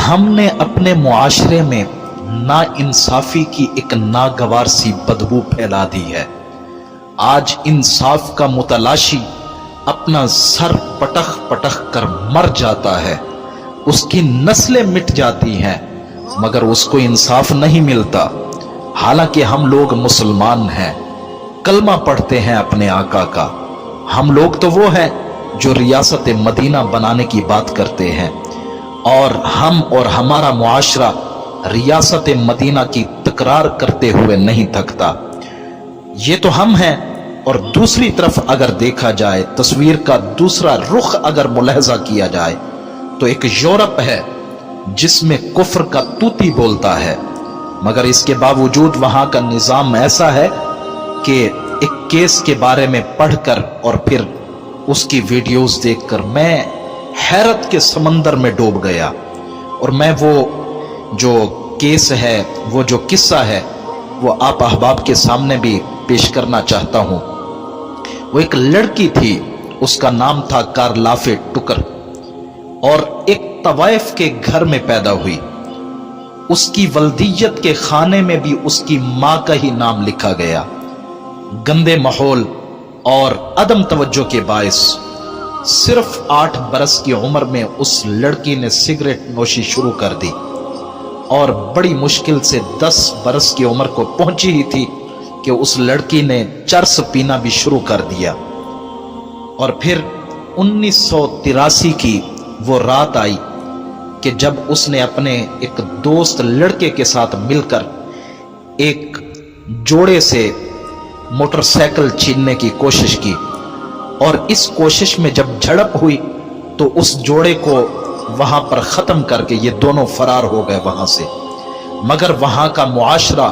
ہم نے اپنے معاشرے میں نا انصافی کی ایک ناگوار سی بدبو پھیلا دی ہے۔ آج انصاف کا متلاشی اپنا سر پٹخ پٹخ کر مر جاتا ہے، اس کی نسلیں مٹ جاتی ہیں، مگر اس کو انصاف نہیں ملتا۔ حالانکہ ہم لوگ مسلمان ہیں، کلمہ پڑھتے ہیں اپنے آقا کا۔ ہم لوگ تو وہ ہیں جو ریاست مدینہ بنانے کی بات کرتے ہیں، اور ہم اور ہمارا معاشرہ ریاست مدینہ کی تکرار کرتے ہوئے نہیں تھکتا۔ یہ تو ہم ہیں، اور دوسری طرف اگر دیکھا جائے، تصویر کا دوسرا رخ اگر ملاحظہ کیا جائے تو ایک یورپ ہے جس میں کفر کا توتی بولتا ہے، مگر اس کے باوجود وہاں کا نظام ایسا ہے کہ ایک کیس کے بارے میں پڑھ کر اور پھر اس کی ویڈیوز دیکھ کر میں حیرت کے سمندر میں ڈوب گیا۔ اور میں وہ جو کیس ہے، وہ جو قصہ ہے، وہ آپ احباب کے سامنے بھی پیش کرنا چاہتا ہوں۔ وہ ایک لڑکی تھی، اس کا نام تھا کارلافے ٹکر، اور ایک طوائف کے گھر میں پیدا ہوئی۔ اس کی ولدیت کے خانے میں بھی اس کی ماں کا ہی نام لکھا گیا۔ گندے ماحول اور عدم توجہ کے باعث صرف 8 برس کی عمر میں اس لڑکی نے سگریٹ نوشی شروع کر دی، اور بڑی مشکل سے 10 برس کی عمر کو پہنچی ہی تھی کہ اس لڑکی نے چرس پینا بھی شروع کر دیا۔ اور پھر 1983 کی وہ رات آئی کہ جب اس نے اپنے ایک دوست لڑکے کے ساتھ مل کر ایک جوڑے سے موٹر سائیکل چھیننے کی کوشش کی، اور اس کوشش میں جب جھڑپ ہوئی تو اس جوڑے کو وہاں پر ختم کر کے یہ دونوں فرار ہو گئے وہاں سے۔ مگر وہاں کا معاشرہ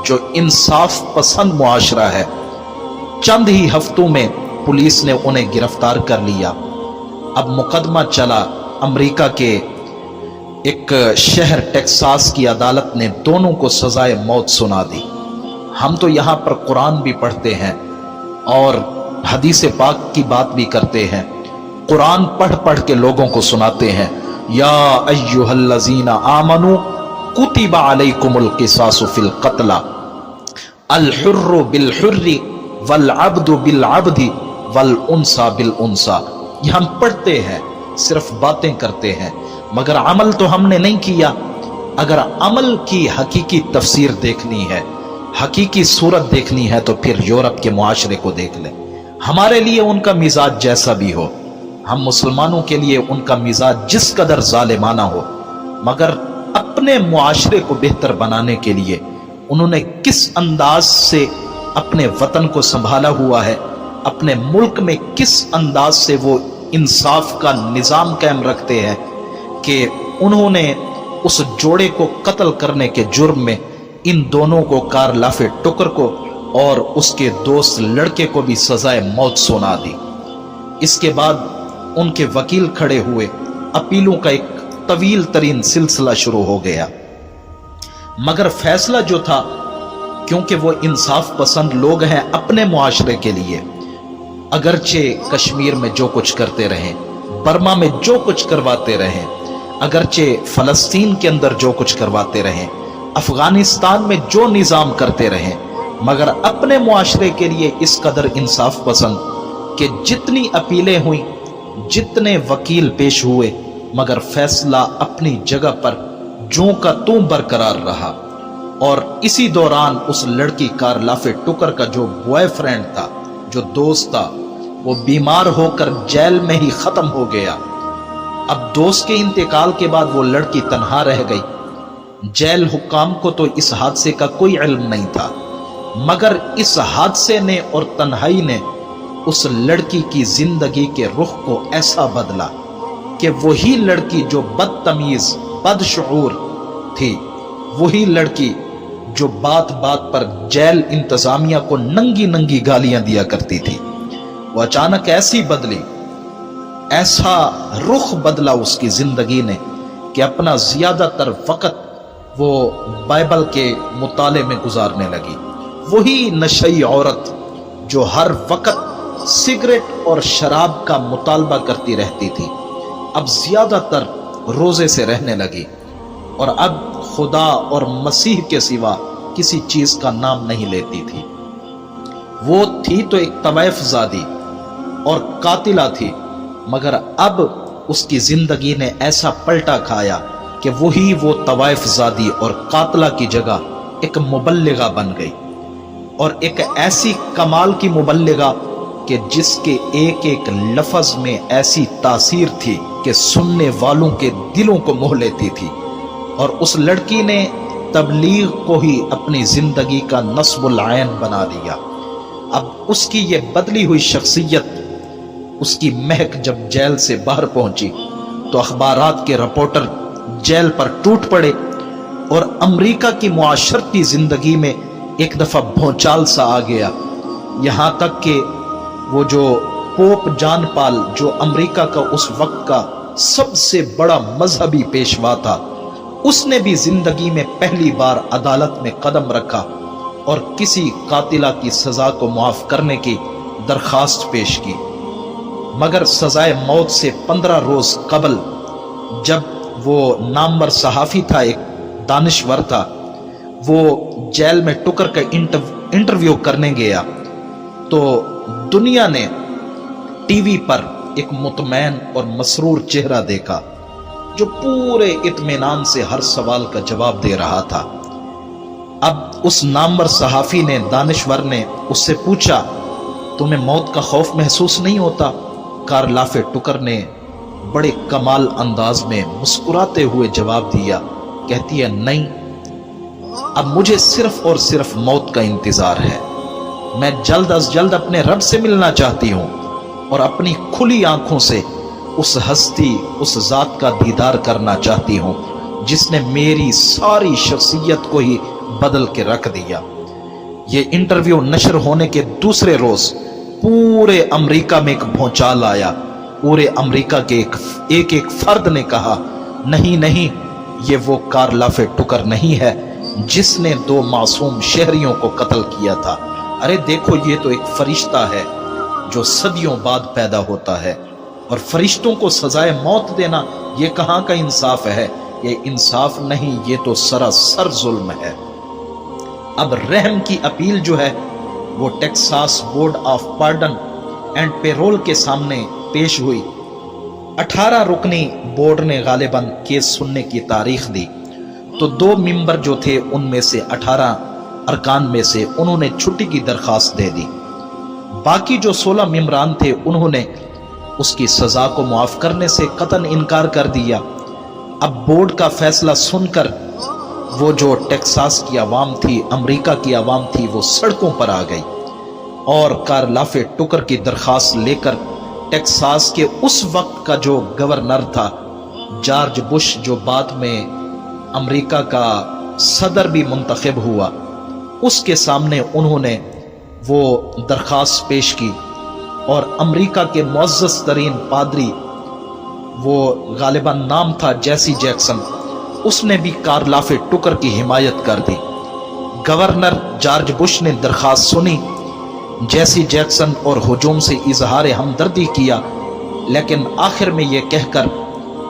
جو انصاف پسند معاشرہ ہے، چند ہی ہفتوں میں پولیس نے انہیں گرفتار کر لیا۔ اب مقدمہ چلا، امریکہ کے ایک شہر ٹیکساس کی عدالت نے دونوں کو سزائے موت سنا دی۔ ہم تو یہاں پر قرآن بھی پڑھتے ہیں اور حدیث پاک کی بات بھی کرتے ہیں، قرآن پڑھ پڑھ کے لوگوں کو سناتے ہیں، یا ایھا الذین آمنوا کتب علیکم القصاص فی القتل الحر بالحر والعبد بالعبد والانثى بالانثى۔ یہ ہم پڑھتے ہیں، صرف باتیں کرتے ہیں، مگر عمل تو ہم نے نہیں کیا۔ اگر عمل کی حقیقی تفسیر دیکھنی ہے، حقیقی صورت دیکھنی ہے، تو پھر یورپ کے معاشرے کو دیکھ لیں۔ ہمارے لیے ان کا مزاج جیسا بھی ہو، ہم مسلمانوں کے لیے ان کا مزاج جس قدر ظالمانہ ہو، مگر اپنے معاشرے کو بہتر بنانے کے لیے انہوں نے کس انداز سے اپنے وطن کو سنبھالا ہوا ہے، اپنے ملک میں کس انداز سے وہ انصاف کا نظام قائم رکھتے ہیں کہ انہوں نے اس جوڑے کو قتل کرنے کے جرم میں ان دونوں کو، کارلافے ٹکر کو اور اس کے دوست لڑکے کو بھی سزائے موت سنا دی۔ اس کے بعد ان کے وکیل کھڑے ہوئے، اپیلوں کا ایک طویل ترین سلسلہ شروع ہو گیا، مگر فیصلہ جو تھا، کیونکہ وہ انصاف پسند لوگ ہیں اپنے معاشرے کے لیے، اگرچہ کشمیر میں جو کچھ کرتے رہیں، برما میں جو کچھ کرواتے رہیں، اگرچہ فلسطین کے اندر جو کچھ کرواتے رہیں، افغانستان میں جو نظام کرتے رہیں، مگر اپنے معاشرے کے لیے اس قدر انصاف پسند کہ جتنی اپیلیں ہوئیں، جتنے وکیل پیش ہوئے، مگر فیصلہ اپنی جگہ پر جوں کا توں برقرار رہا۔ اور اسی دوران اس لڑکی کارلافے ٹکر کا جو بوائے فرینڈ تھا، جو دوست تھا، وہ بیمار ہو کر جیل میں ہی ختم ہو گیا۔ اب دوست کے انتقال کے بعد وہ لڑکی تنہا رہ گئی۔ جیل حکام کو تو اس حادثے کا کوئی علم نہیں تھا، مگر اس حادثے نے اور تنہائی نے اس لڑکی کی زندگی کے رخ کو ایسا بدلا کہ وہی لڑکی جو بدتمیز، بدشعور تھی، وہی لڑکی جو بات بات پر جیل انتظامیہ کو ننگی ننگی گالیاں دیا کرتی تھی، وہ اچانک ایسی بدلی، ایسا رخ بدلا اس کی زندگی نے کہ اپنا زیادہ تر وقت وہ بائبل کے مطالعے میں گزارنے لگی۔ وہی نشئی عورت جو ہر وقت سگریٹ اور شراب کا مطالبہ کرتی رہتی تھی، اب زیادہ تر روزے سے رہنے لگی، اور اب خدا اور مسیح کے سوا کسی چیز کا نام نہیں لیتی تھی۔ وہ تھی تو ایک طوائف زادی اور قاتلہ تھی، مگر اب اس کی زندگی نے ایسا پلٹا کھایا کہ وہی وہ طوائف زادی اور قاتلہ کی جگہ ایک مبلغہ بن گئی، اور ایک ایسی کمال کی مبلغہ کہ جس کے ایک ایک لفظ میں ایسی تاثیر تھی کہ سننے والوں کے دلوں کو موہ لیتی تھی۔ اور اس لڑکی نے تبلیغ کو ہی اپنی زندگی کا نصب العین بنا دیا۔ اب اس کی یہ بدلی ہوئی شخصیت، اس کی مہک جب جیل سے باہر پہنچی تو اخبارات کے رپورٹر جیل پر ٹوٹ پڑے، اور امریکہ کی معاشرتی زندگی میں ایک دفعہ بھونچال سا آ گیا، یہاں تک کہ وہ جو پوپ جان پال، جو امریکہ کا اس وقت کا سب سے بڑا مذہبی پیشوا تھا، اس نے بھی زندگی میں پہلی بار عدالت میں قدم رکھا اور کسی قاتلہ کی سزا کو معاف کرنے کی درخواست پیش کی۔ مگر سزائے موت سے 15 روز قبل جب وہ نامور صحافی تھا، ایک دانشور تھا، وہ جیل میں ٹکر کا انٹرویو کرنے گیا تو دنیا نے ٹی وی پر ایک مطمئن اور مسرور چہرہ دیکھا جو پورے اطمینان سے ہر سوال کا جواب دے رہا تھا۔ اب اس نامور صحافی نے، دانشور نے اس سے پوچھا، تمہیں موت کا خوف محسوس نہیں ہوتا؟ کارل ٹکر نے بڑے کمال انداز میں مسکراتے ہوئے جواب دیا، کہتی ہے نہیں، اب مجھے صرف اور صرف موت کا انتظار ہے۔ میں جلد از جلد اپنے رب سے ملنا چاہتی ہوں اور اپنی کھلی آنکھوں سے اس ہستی، اس ذات کا دیدار کرنا چاہتی ہوں جس نے میری ساری شخصیت کو ہی بدل کے رکھ دیا۔ یہ انٹرویو نشر ہونے کے دوسرے روز پورے امریکہ میں ایک بھونچال آیا۔ پورے امریکہ کے ایک فرد نے کہا، نہیں نہیں، یہ وہ کارل ٹکر نہیں ہے جس نے 2 معصوم شہریوں کو قتل کیا تھا۔ ارے دیکھو، یہ تو ایک فرشتہ ہے جو صدیوں بعد پیدا ہوتا ہے، اور فرشتوں کو سزائے موت دینا یہ کہاں کا انصاف ہے؟ یہ انصاف نہیں، یہ تو سراسر ظلم ہے۔ اب رحم کی اپیل جو ہے وہ Texas board of pardon and payroll کے سامنے پیش ہوئی۔ 18 رکنی بورڈ نے غالباً کیس سننے کی تاریخ دی تو 2 ممبر جو تھے ان میں سے 18 ارکان میں سے انہوں نے چھٹی کی درخواست دے دی۔ باقی جو 16 ممبران تھے انہوں نے اس کی سزا کو معاف کرنے سے قطعاً انکار کر دیا۔ اب بورڈ کا فیصلہ سن کر وہ جو ٹیکساس کی عوام تھی، امریکہ کی عوام تھی، وہ سڑکوں پر آ گئی اور کارل ٹکر کی درخواست لے کر ٹیکساس کے اس وقت کا جو گورنر تھا، جارج بش، جو بعد میں امریکہ کا صدر بھی منتخب ہوا، اس کے سامنے انہوں نے وہ درخواست پیش کی، اور امریکہ کے معزز ترین پادری، وہ غالباً نام تھا جیسی جیکسن، اس نے بھی کارل ٹکر کی حمایت کر دی۔ گورنر جارج بش نے درخواست سنی، جیسی جیکسن اور ہجوم سے اظہار ہمدردی کیا، لیکن آخر میں یہ کہہ کر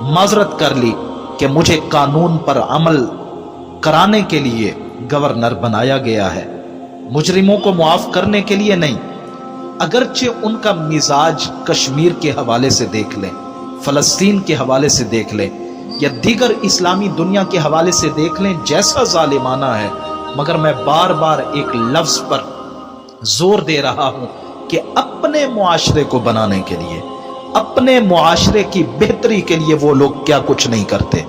معذرت کر لی کہ مجھے قانون پر عمل کرانے کے لیے گورنر بنایا گیا ہے، مجرموں کو معاف کرنے کے لیے نہیں۔ اگرچہ ان کا مزاج کشمیر کے حوالے سے دیکھ لیں، فلسطین کے حوالے سے دیکھ لیں، یا دیگر اسلامی دنیا کے حوالے سے دیکھ لیں، جیسا ظالمانہ ہے، مگر میں بار بار ایک لفظ پر زور دے رہا ہوں کہ اپنے معاشرے کو بنانے کے لیے، اپنے معاشرے کی بہتری کے لیے وہ لوگ کیا کچھ نہیں کرتے۔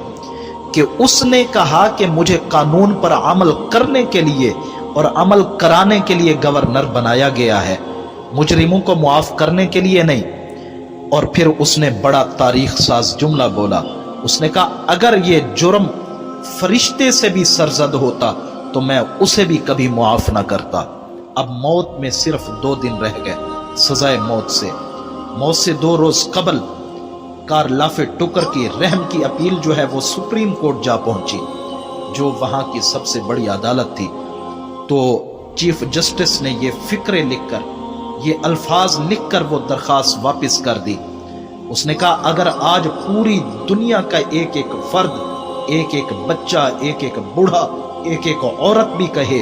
کہ اس نے کہا کہ مجھے قانون پر عمل کرنے کے لیے اور عمل کرانے کے لیے گورنر بنایا گیا ہے، مجرموں کو معاف کرنے کے لیے نہیں۔ اور پھر اس نے بڑا تاریخ ساز جملہ بولا، اس نے کہا اگر یہ جرم فرشتے سے بھی سرزد ہوتا تو میں اسے بھی کبھی معاف نہ کرتا۔ اب موت میں صرف 2 دن رہ گئے سزائے موت سے 2 روز قبل کارل ٹکر کی رحم کی اپیل جو ہے وہ سپریم کورٹ جا پہنچی، جو وہاں کی سب سے بڑی عدالت تھی۔ تو چیف جسٹس نے یہ فقرے لکھ کر، یہ الفاظ لکھ کر وہ درخواست واپس کر دی۔ اس نے کہا اگر آج پوری دنیا کا ایک ایک فرد ایک ایک بچہ، ایک ایک بوڑھا، ایک ایک عورت بھی کہے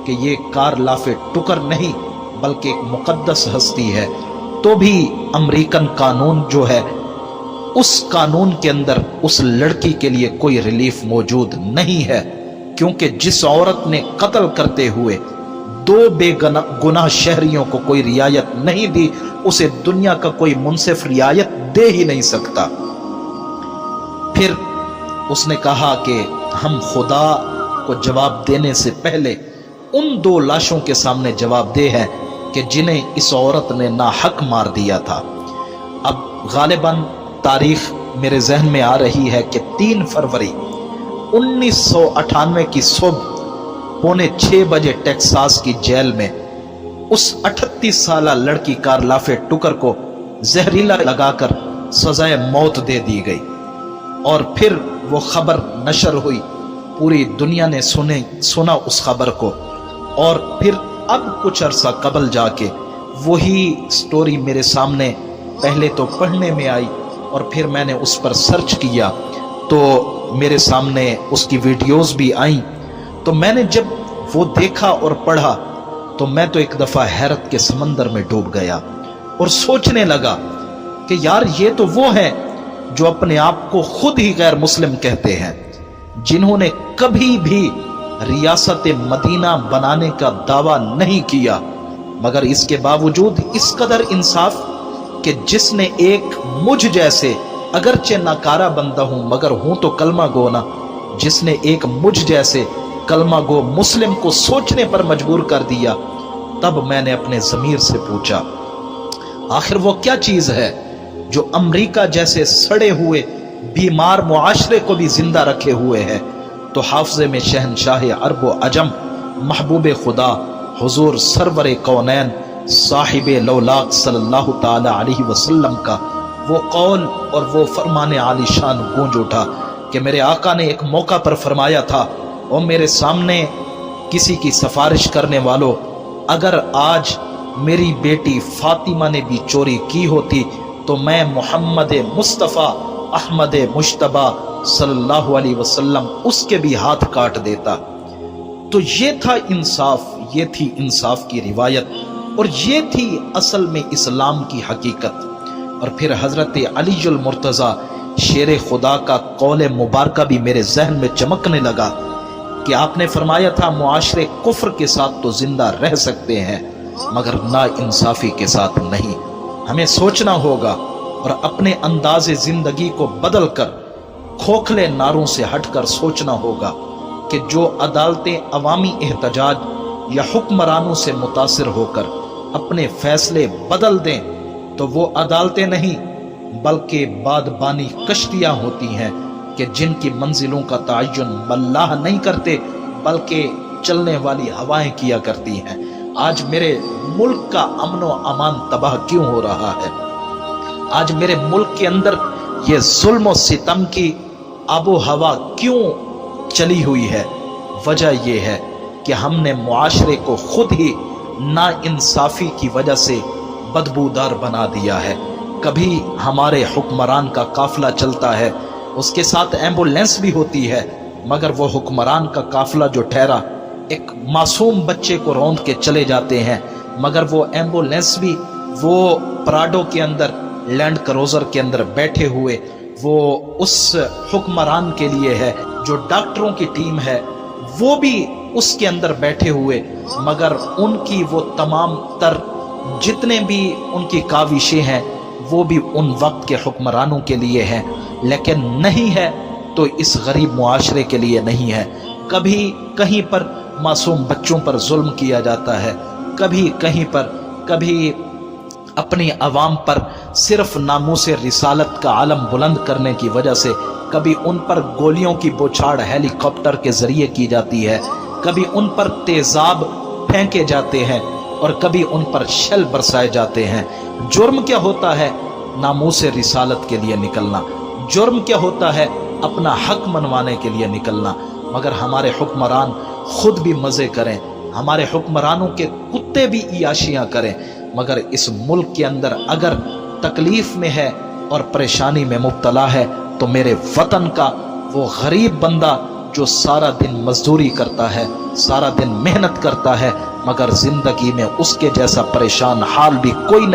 کہ یہ کار لافے ٹکر نہیں بلکہ ایک مقدس ہستی ہے، تو بھی امریکن قانون جو ہے اس قانون کے اندر اس لڑکی کے لیے کوئی ریلیف موجود نہیں ہے، کیونکہ جس عورت نے قتل کرتے ہوئے 2 بے گناہ شہریوں کو کوئی رعایت نہیں دی، اسے دنیا کا کوئی منصف رعایت دے ہی نہیں سکتا۔ پھر اس نے کہا کہ ہم خدا کو جواب دینے سے پہلے ان 2 لاشوں کے سامنے جواب دہ ہیں کہ جنہیں اس عورت نے ناحق مار دیا تھا۔ اب غالباً تاریخ میرے ذہن میں آ رہی ہے کہ 3 فروری 1998 کی صبح 5:45 بجے ٹیکساس کی جیل میں اس 38 سالہ لڑکی کارلافے ٹکر کو زہریلا لگا کر سزائے موت دے دی گئی، اور پھر وہ خبر نشر ہوئی، پوری دنیا نے سنا اس خبر کو، اور پھر اب کچھ عرصہ قبل جا کے وہی سٹوری میرے سامنے پہلے تو پڑھنے میں آئی، اور پھر میں نے اس پر سرچ کیا تو میرے سامنے اس کی ویڈیوز بھی آئیں، تو میں نے جب وہ دیکھا اور پڑھا تو میں تو ایک دفعہ حیرت کے سمندر میں ڈوب گیا اور سوچنے لگا کہ یار یہ تو وہ ہے جو اپنے آپ کو خود ہی غیر مسلم کہتے ہیں، جنہوں نے کبھی بھی ریاست مدینہ بنانے کا دعویٰ نہیں کیا، مگر اس کے باوجود اس قدر انصاف کہ جس نے ایک مجھ جیسے، اگرچہ ناکارہ بندہ ہوں مگر ہوں تو کلمہ گو نا، جس نے ایک مجھ جیسے کلمہ گو مسلم کو سوچنے پر مجبور کر دیا، تب میں نے اپنے ضمیر سے پوچھا آخر وہ کیا چیز ہے جو امریکہ جیسے سڑے ہوئے بیمار معاشرے کو بھی زندہ رکھے ہوئے ہے؟ تو حافظے میں شہنشاہ عرب و عجم، محبوب خدا، حضور سرور کونین، صاحب لولاق صلی اللہ تعالی علیہ وسلم کا وہ قول اور وہ فرمان عالی شان گونج اٹھا کہ میرے آقا نے ایک موقع پر فرمایا تھا، اور میرے سامنے کسی کی سفارش کرنے والوں، اگر آج میری بیٹی فاطمہ نے بھی چوری کی ہوتی تو میں محمد مصطفیٰ احمد مجتبیٰ صلی اللہ علیہ وسلم اس کے بھی ہاتھ کاٹ دیتا۔ تو یہ تھا انصاف، یہ تھی انصاف کی روایت، اور یہ تھی اصل میں اسلام کی حقیقت۔ اور پھر حضرت علی المرتضیٰ شیر خدا کا قول مبارکہ بھی میرے ذہن میں چمکنے لگا کہ آپ نے فرمایا تھا معاشرے کفر کے ساتھ تو زندہ رہ سکتے ہیں مگر نا انصافی کے ساتھ نہیں۔ ہمیں سوچنا ہوگا اور اپنے انداز زندگی کو بدل کر کھوکھلے نعروں سے ہٹ کر سوچنا ہوگا کہ جو عدالتیں عوامی احتجاج یا حکمرانوں سے متاثر ہو کر اپنے فیصلے بدل دیں تو وہ عدالتیں نہیں بلکہ بادبانی کشتیاں ہوتی ہیں کہ جن کی منزلوں کا تعین اللہ نہیں کرتے بلکہ چلنے والی ہوائیں کیا کرتی ہیں۔ آج میرے ملک کا امن و امان تباہ کیوں ہو رہا ہے؟ آج میرے ملک کے اندر یہ ظلم و ستم کی آب و ہوا کیوں چلی ہوئی ہے؟ وجہ یہ ہے کہ ہم نے معاشرے کو خود ہی نا انصافی کی وجہ سے بدبودار بنا دیا ہے۔ کبھی ہمارے حکمران کا قافلہ چلتا ہے، اس کے ساتھ ایمبولینس بھی ہوتی ہے، مگر وہ حکمران کا قافلہ جو ٹھہرا ایک معصوم بچے کو روند کے چلے جاتے ہیں، مگر وہ ایمبولینس بھی وہ پراڈو کے اندر، لینڈ کروزر کے اندر بیٹھے ہوئے وہ اس حکمران کے لیے ہے، جو ڈاکٹروں کی ٹیم ہے وہ بھی اس کے اندر بیٹھے ہوئے، مگر ان کی وہ تمام تر جتنے بھی ان کی کاوشیں ہیں وہ بھی ان وقت کے حکمرانوں کے لیے ہیں، لیکن نہیں ہے تو اس غریب معاشرے کے لیے نہیں ہے۔ کبھی کہیں پر معصوم بچوں پر ظلم کیا جاتا ہے، کبھی کہیں پر، کبھی اپنی عوام پر صرف ناموس رسالت کا علم بلند کرنے کی وجہ سے کبھی ان پر گولیوں کی بوچھاڑ ہیلی کاپٹر کے ذریعے کی جاتی ہے، کبھی ان پر تیزاب پھینکے جاتے ہیں اور کبھی ان پر شل برسائے جاتے ہیں۔ جرم کیا ہوتا ہے؟ ناموس رسالت کے لیے نکلنا۔ جرم کیا ہوتا ہے؟ اپنا حق منوانے کے لیے نکلنا۔ مگر ہمارے حکمران خود بھی مزے کریں، ہمارے حکمرانوں کے کتے بھی عیاشیاں کریں، مگر اس ملک کے اندر اگر تکلیف میں ہے اور پریشانی میں مبتلا ہے تو میرے وطن کا وہ غریب بندہ جو سارا دن مزدوری کرتا ہے، سارا دن محنت کرتا ہے، مگر زندگی میں اس کے جیسا پریشان حال بھی کوئی نہیں